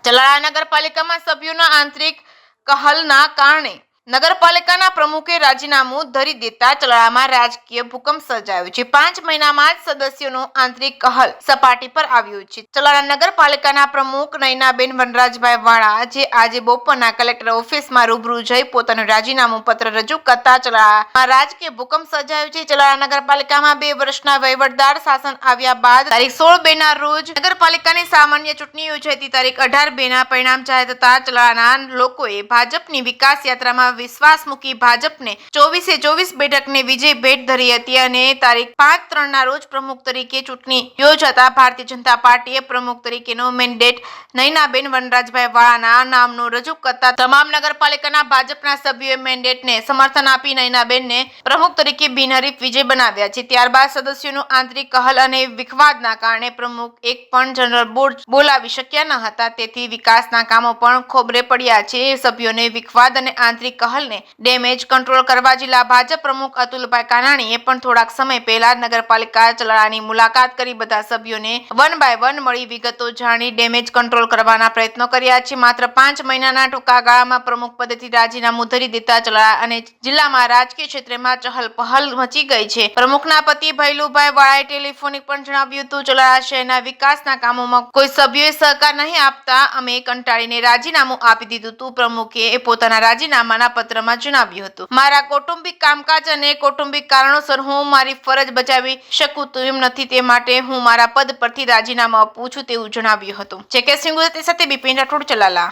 ચલાળા નગરપાલિકામાં સભ્યોના આંતરિક કલહના કારણે નગરપાલિકાના પ્રમુખે રાજીનામું ધરી દેતા ચલાળામાં રાજકીય ભૂકંપ સર્જાયો છે। 5 મહિનામાં જ સદસ્યોનો આંતરિક કલહ સપાટી પર આવ્યો છે। ચલાળા નગરપાલિકાના પ્રમુખ નયનાબેન વનરાજભાઈ વાળા જે આજે બપોરના કલેક્ટર ઓફિસમાં રૂબરૂ જઈ પોતાનું રાજીનામું પત્ર રજૂ કરતા ચલાળામાં રાજકીય ભૂકંપ સર્જાયો છે। ચલાળા નગરપાલિકામાં 2 વર્ષના વહીવટદાર શાસન આવ્યા બાદ તારીખ 16/2 ના રોજ નગરપાલિકાની સામાન્ય ચૂંટણી યોજાઈ હતી। તારીખ 18/2 ના પરિણામ જાહેર થતા ચલાળાના લોકોએ ભાજપની વિકાસ યાત્રામાં વિશ્વાસ મૂકી ભાજપને 24 બેઠકને વિજય ભેટ ધરી હતી અને તારીખ 5/3 ના રોજ પ્રમુખ તરીકે ચૂંટણી યોજાતા ભારતીય જનતા પાર્ટીએ પ્રમુખ તરીકેનો મેન્ડેટ નયનાબેન વનરાજભાઈ વાળાના નામનો રજૂ કરતા તમામ નગરપાલિકાના ભાજપના સભ્યોએ મેન્ડેટને સમર્થન આપી નયનાબેનને પ્રમુખ તરીકે બિનહરીફ વિજય બનાવ્યા છે। ત્યારબાદ સદસ્યોનું આંતરિક કલહ અને વિખવાદના કારણે પ્રમુખ એક પણ જનરલ બોર્ડ બોલાવી શક્યા ન હતા, તેથી વિકાસના કામો પણ ખોબરે પડ્યા છે। સભ્યોને વિખવાદ અને આંતરિક કલહને ડેમેજ કંટ્રોલ કરવા જિલ્લા ભાજપ પ્રમુખ અતુલભાઈ કાનાણીએ પણ થોડાક સમય પહેલા નગરપાલિકા ચલાળાની મુલાકાત કરી બધા સભ્યોને 1 બાય 1 મળી વિગતો જાણી ડેમેજ કંટ્રોલ કરવાના પ્રયત્નો કર્યા છે। માત્ર 5 મહિનાના ટૂંકા ગાળામાં પ્રમુખ પદેથી રાજીનામું ધરી દેતા ચલાળા અને જિલ્લામાં રાજકીય ક્ષેત્રમાં ચહલપહલ મચી ગઈ છે। પ્રમુખના પતિ ભૈલુભાઈ વાળાએ ટેલિફોનિક પણ જણાવ્યું હતું, ચલાળા શહેરના વિકાસના કામોમાં કોઈ સભ્યોએ સહકાર નહીં આપતા અમે કંટાળીને રાજીનામું આપી દીધું હતું। પ્રમુખે પોતાના રાજીનામાના પત્રમાં જણાવ્યું હતું, મારા કૌટુંબિક કામકાજ અને કૌટુંબિક કારણોસર હું મારી ફરજ બજાવી શકું તેમ નથી, તે માટે હું મારા પદ પરથી રાજીનામું આપું છું તેવું જણાવ્યું હતું। જેકે સિંહ ગુજરાતી સાથે બિપિન રાઠોડ, ચલાલા।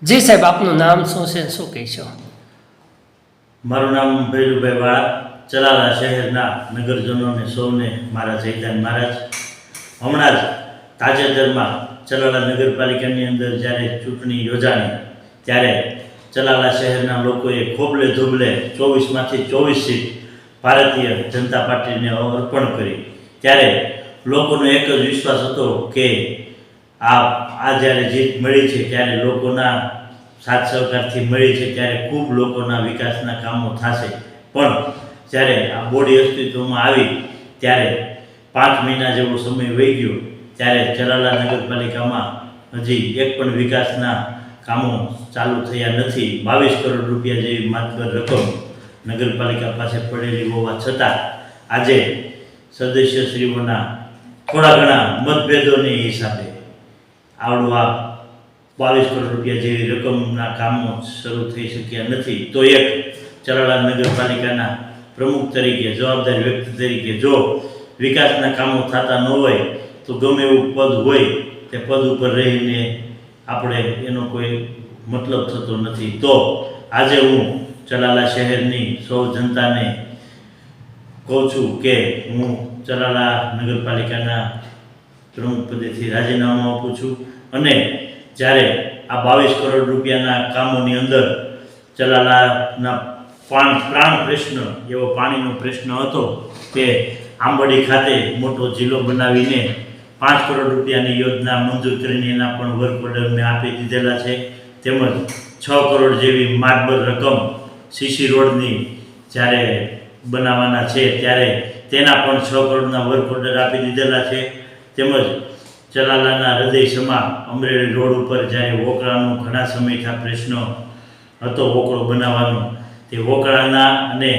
જી સાહેબ, આપનું નામ શું છે, શું કહેશો? મારું નામ ભૈલુભાઈ વાળા, ચલાલા શહેરના નગરજનોને સૌને મારા જયદાન મહારાજ। હમણાં જ તાજેતરમાં ચલાલા નગરપાલિકાની અંદર જ્યારે ચૂંટણી યોજાણી ત્યારે ચલાલા શહેરના લોકોએ ખોબલે ધોબલે 24માંથી 24 સીટ ભારતીય જનતા પાર્ટીને અર્પણ કરી। ત્યારે લોકોનો એક જ વિશ્વાસ હતો કે આ જ્યારે જીત મળી છે ત્યારે લોકોના સાથ સહકારથી મળી છે, ત્યારે ખૂબ લોકોના વિકાસના કામો થશે। પણ જ્યારે આ બોડી અસ્તિત્વમાં આવી ત્યારે 5 મહિના જેવો સમય વહી ગયો, ત્યારે ચલાલા નગરપાલિકામાં હજી એક પણ વિકાસના કામો ચાલુ થયા નથી। 22 કરોડ રૂપિયા જેવી માત્ર રકમ નગરપાલિકા પાસે પડેલી હોવા છતાં આજે સદસ્યશ્રીઓના થોડા ઘણા મતભેદોની હિસાબે આવડું આ 22 કરોડ રૂપિયા જેવી રકમના કામો શરૂ થઈ શક્યા નથી। તો એક ચલાલા નગરપાલિકાના પ્રમુખ તરીકે, જવાબદાર વ્યક્તિ તરીકે જો વિકાસના કામો થતા ન હોય તો ગમે એવું પદ હોય તે પદ ઉપર રહીને આપણે એનો કોઈ મતલબ થતો નથી। તો આજે હું ચલાલા શહેરની સૌ જનતાને કહું છું કે હું ચલાલા નગરપાલિકાના પ્રમુખ પદેથી રાજીનામું આપું છું અને જ્યારે આ 22 કરોડ રૂપિયાના કામોની અંદર ચલાલાના પ્રાણ પ્રશ્ન એવો પાણીનો પ્રશ્ન હતો તે આંબડી ખાતે મોટો જિલ્લો બનાવીને 5 કરોડ રૂપિયાની યોજના મંજૂર કરીને એના પણ વર્ક ઓર્ડર મેં આપી દીધેલા છે। તેમજ 6 કરોડ જેવી માતબર રકમ સીસી રોડની જ્યારે બનાવવાના છે ત્યારે તેના પણ 6 કરોડના વર્ક ઓર્ડર આપી દીધેલા છે। તેમજ ચલાલાના હૃદયસમા અમરેલી રોડ ઉપર જ્યારે વોકળાનો ઘણા સમયથી પ્રશ્ન હતો વોકળો બનાવવાનો, તે વોકળાના અને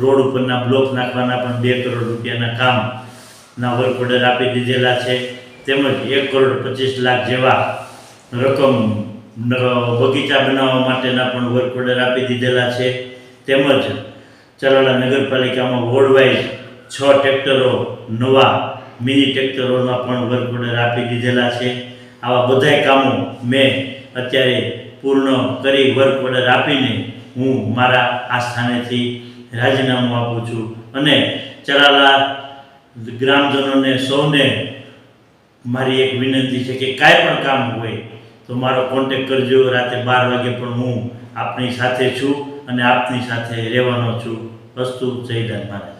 રોડ ઉપરના બ્લોક નાખવાના પણ 2 કરોડ રૂપિયાના કામના વર્ક ઓર્ડર આપી દીધેલા છે। તેમજ 1 કરોડ 25 લાખ જેવા રકમ બગીચા બનાવવા માટેના પણ વર્ક ઓર્ડર આપી દીધેલા છે। તેમજ ચલાલા નગરપાલિકામાં વોર્ડ વાઇઝ 6 ટ્રેક્ટરો નવા મિની ટ્રેક્ટરોના પણ વર્ક ઓર્ડર આપી દીધેલા છે। આવા બધાય કામો મેં અત્યારે પૂર્ણ કરી વર્ક ઓર્ડર આપીને હું મારા આ સ્થાનેથી રાજીનામું આપું છું અને ચલાલા ગ્રામજનોને સૌને મારી એક વિનંતી છે કે કાંઈ પણ કામ હોય તો મારો કોન્ટેક્ટ કરજો। રાતે 12 વાગે પણ હું આપની સાથે છું અને આપની સાથે રહેવાનો છું। અસ્તુ, જય હિન્દ।